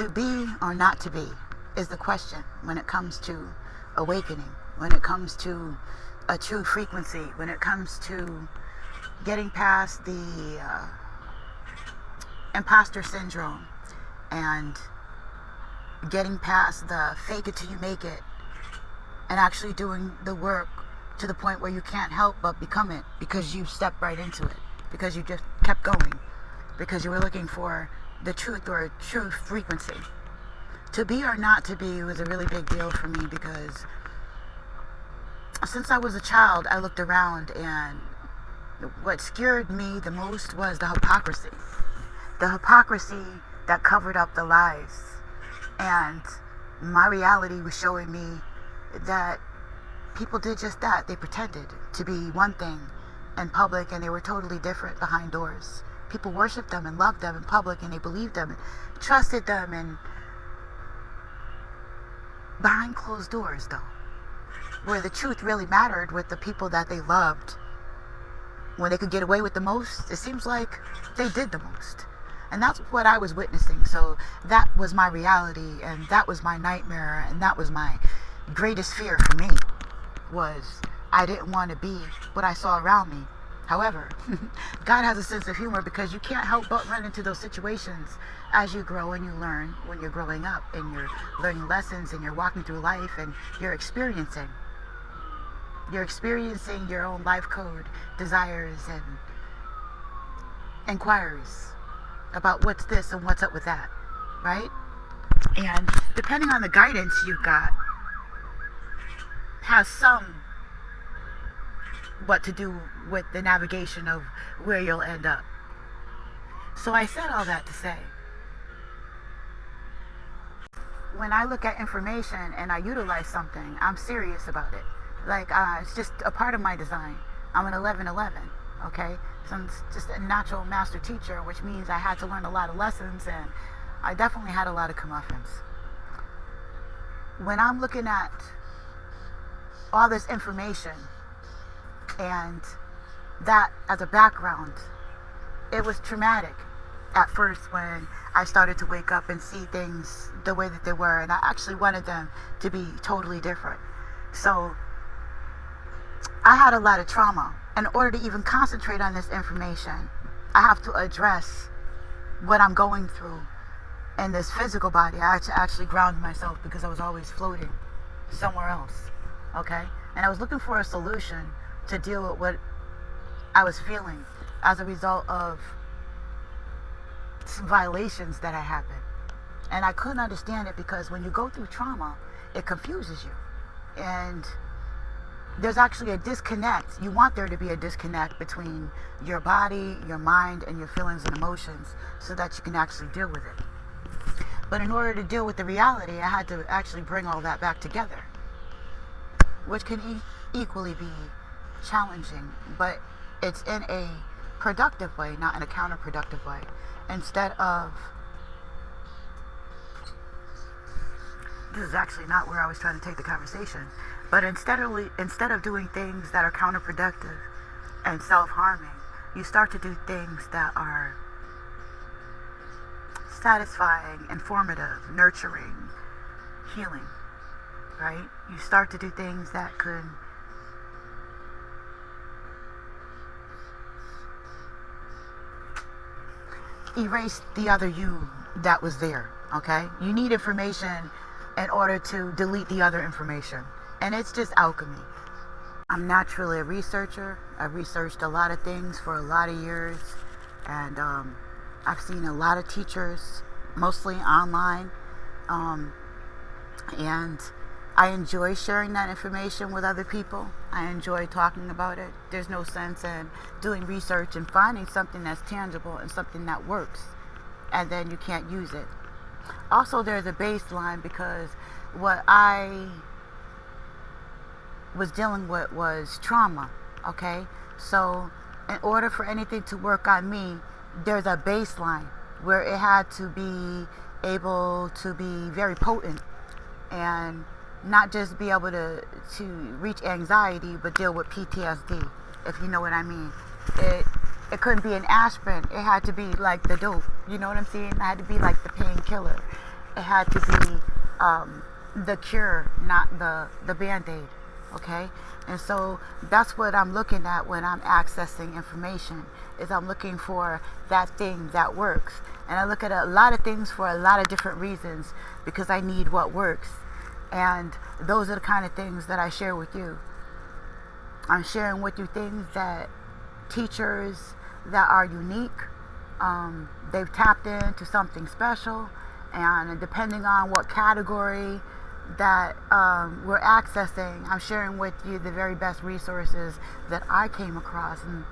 To be or not to be is the question when it comes to awakening, when it comes to a true frequency, when it comes to getting past the imposter syndrome and getting past the fake it till you make it and actually doing the work to the point where you can't help but become it because you stepped right into it, because you just kept going, because you were looking for the truth or a true frequency. To be or not to be was a really big deal for me because since I was a child, I looked around and what scared me the most was the hypocrisy. The hypocrisy that covered up the lies. And my reality was showing me that people did just that. They pretended to be one thing in public and they were totally different behind doors. People worshiped them and loved them in public and they believed them and trusted them, and behind closed doors though, where the truth really mattered with the people that they loved, when they could get away with the most, it seems like they did the most. And that's what I was witnessing. So that was my reality, and that was my nightmare, and that was my greatest fear for me, was I didn't want to be what I saw around me. However, God has a sense of humor because you can't help but run into those situations as you grow and you learn when you're growing up and you're learning lessons and you're walking through life and you're experiencing. You're experiencing your own life code, desires, and inquiries about what's this and what's up with that, right? And depending on the guidance you got, has some what to do with the navigation of where you'll end up. So I said all that to say, when I look at information and I utilize something, I'm serious about it. Like, it's just a part of my design. I'm an 11-11, okay? So I'm just a natural master teacher, which means I had to learn a lot of lessons, and I definitely had a lot of comeuppance. When I'm looking at all this information and that as a background, it was traumatic at first when I started to wake up and see things the way that they were, and I actually wanted them to be totally different. So I had a lot of trauma. In order to even concentrate on this information, I have to address what I'm going through in this physical body. I had to actually ground myself because I was always floating somewhere else, okay? And I was looking for a solution to deal with what I was feeling as a result of some violations that had happened. And I couldn't understand it because when you go through trauma, it confuses you. And there's actually a disconnect. You want there to be a disconnect between your body, your mind, and your feelings and emotions so that you can actually deal with it. But in order to deal with the reality, I had to actually bring all that back together, which can equally be challenging, but it's in a productive way, not in a counterproductive way. Instead of, this is actually not where I was trying to take the conversation, but instead of doing things that are counterproductive and self-harming, you start to do things that are satisfying, informative, nurturing, healing, right? You start to do things that could erase the other you that was there, okay? You need information in order to delete the other information. And it's just alchemy. I'm naturally a researcher. I've researched a lot of things for a lot of years. And I've seen a lot of teachers, mostly online. And I enjoy sharing that information with other people. I enjoy talking about it. There's no sense in doing research and finding something that's tangible and something that works, and then you can't use it. Also, there's a baseline because what I was dealing with was trauma, okay? So in order for anything to work on me, there's a baseline where it had to be able to be very potent and not just be able to reach anxiety, but deal with PTSD, if you know what I mean. It couldn't be an aspirin. It had to be like the dope. You know what I'm saying? It had to be like the painkiller. It had to be the cure, not the band-aid. Okay? And so that's what I'm looking at when I'm accessing information, is I'm looking for that thing that works. And I look at a lot of things for a lot of different reasons because I need what works. And those are the kind of things that I share with you. I'm sharing with you things that teachers that are unique, they've tapped into something special, and depending on what category that we're accessing, I'm sharing with you the very best resources that I came across. And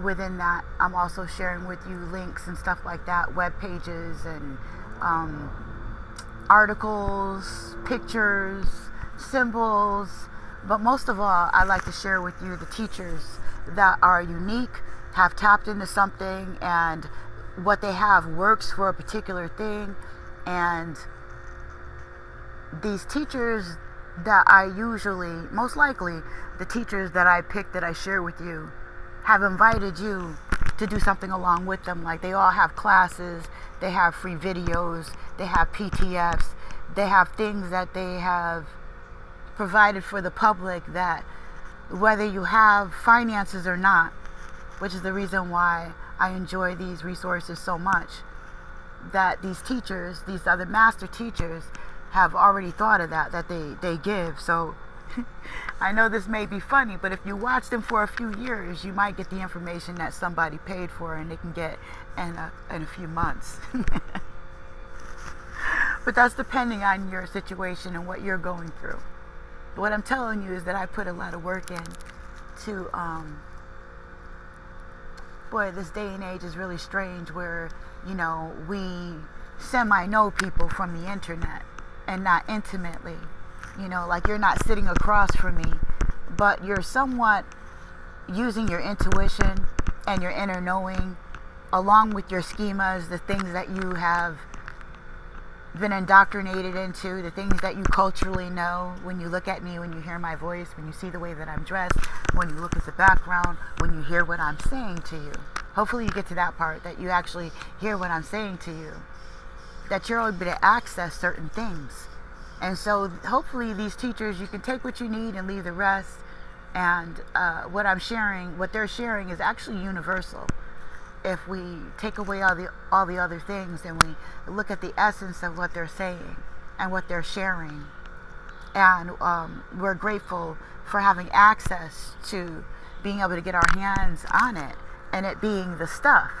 within that, I'm also sharing with you links and stuff like that, web pages and articles, pictures, symbols. But most of all, I like to share with you the teachers that are unique, have tapped into something, and what they have works for a particular thing. And these teachers that I usually, most likely, the teachers that I pick that I share with you, have invited you to do something along with them. Like, they all have classes, they have free videos, they have PTFs, they have things that they have provided for the public that, whether you have finances or not, which is the reason why I enjoy these resources so much, that these teachers, these other master teachers, have already thought of that they give. So I know this may be funny, but if you watch them for a few years, you might get the information that somebody paid for and they can get in a few months. But that's depending on your situation and what you're going through. What I'm telling you is that I put a lot of work in to, boy, this day and age is really strange where, we semi-know people from the internet and not intimately. Like, you're not sitting across from me, but you're somewhat using your intuition and your inner knowing, along with your schemas, the things that you have been indoctrinated into, the things that you culturally know. When you look at me, when you hear my voice, when you see the way that I'm dressed, when you look at the background, when you hear what I'm saying to you. Hopefully you get to that part, that you actually hear what I'm saying to you, that you're able to access certain things. And so hopefully these teachers, you can take what you need and leave the rest. And what they're sharing is actually universal. If we take away all the other things and we look at the essence of what they're saying and what they're sharing, and we're grateful for having access to being able to get our hands on it, and it being the stuff,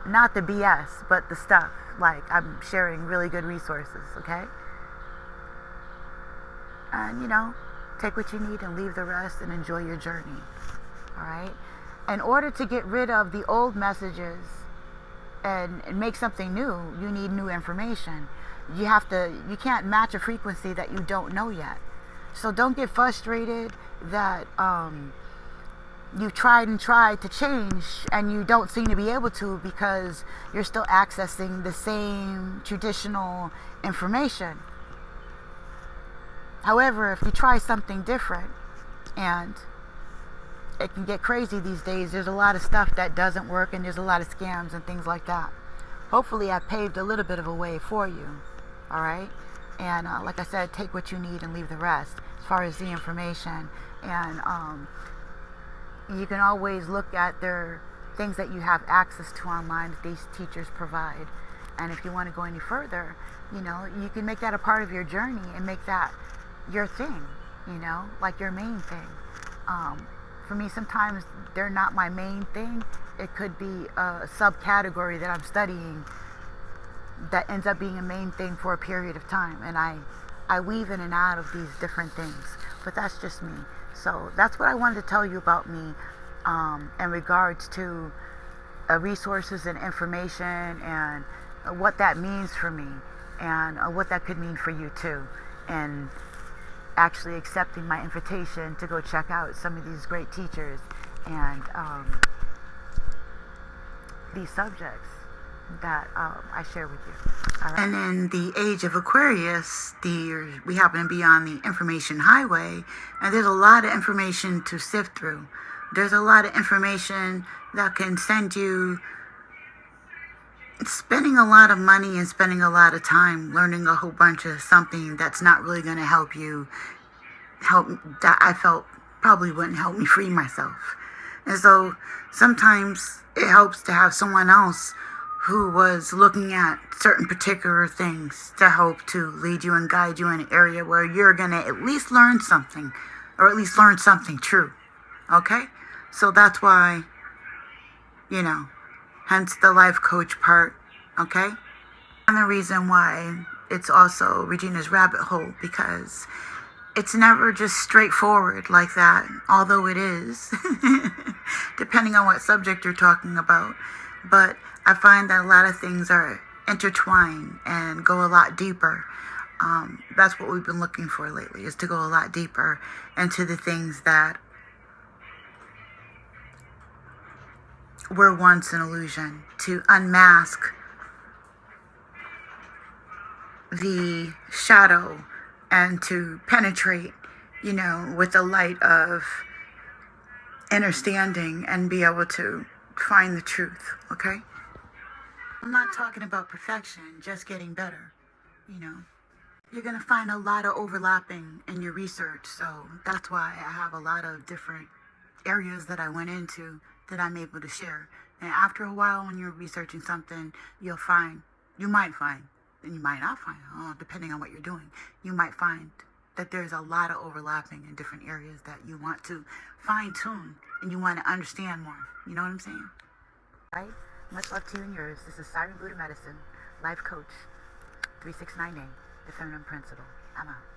not the BS, but the stuff. Like, I'm sharing really good resources, okay? And take what you need and leave the rest and enjoy your journey. All right? In order to get rid of the old messages and make something new, you need new information. You can't match a frequency that you don't know yet. So don't get frustrated that you've tried to change and you don't seem to be able to, because you're still accessing the same traditional information. However, if you try something different, and it can get crazy these days, there's a lot of stuff that doesn't work, and there's a lot of scams and things like that. Hopefully I paved a little bit of a way for you. All right? And like I said, take what you need and leave the rest as far as the information. And you can always look at their things that you have access to online that these teachers provide. And if you want to go any further, you can make that a part of your journey and make that your thing, like your main thing. For me, sometimes they're not my main thing. It could be a subcategory that I'm studying that ends up being a main thing for a period of time. And I weave in and out of these different things. But that's just me. So that's what I wanted to tell you about me in regards to resources and information, and what that means for me, and what that could mean for you too. And actually accepting my invitation to go check out some of these great teachers and these subjects that I share with you. All right. And in the age of Aquarius, we happen to be on the information highway, and there's a lot of information to sift through. There's a lot of information that can send you spending a lot of money and spending a lot of time learning a whole bunch of something that's not really going to help you, that I felt probably wouldn't help me free myself. And so sometimes it helps to have someone else who was looking at certain particular things to help to lead you and guide you in an area where you're going to at least learn something, or at least learn something true. Okay? So that's why, hence the life coach part. Okay? And the reason why it's also Regina's rabbit hole, because it's never just straightforward like that, although it is, depending on what subject you're talking about. But I find that a lot of things are intertwined and go a lot deeper. That's what we've been looking for lately, is to go a lot deeper into the things that were once an illusion, to unmask the shadow and to penetrate, with the light of understanding and be able to find the truth, okay? I'm not talking about perfection, just getting better, You're going to find a lot of overlapping in your research, so that's why I have a lot of different areas that I went into that I'm able to share. And after a while, when you're researching something, you might find, and you might not find, depending on what you're doing, you might find that there's a lot of overlapping in different areas that you want to fine tune and you want to understand more. You know what I'm saying? Right? Much love to you and yours. This is Siren Buddha Medicine, Life Coach, 3698, The Feminine Principle. I'm out.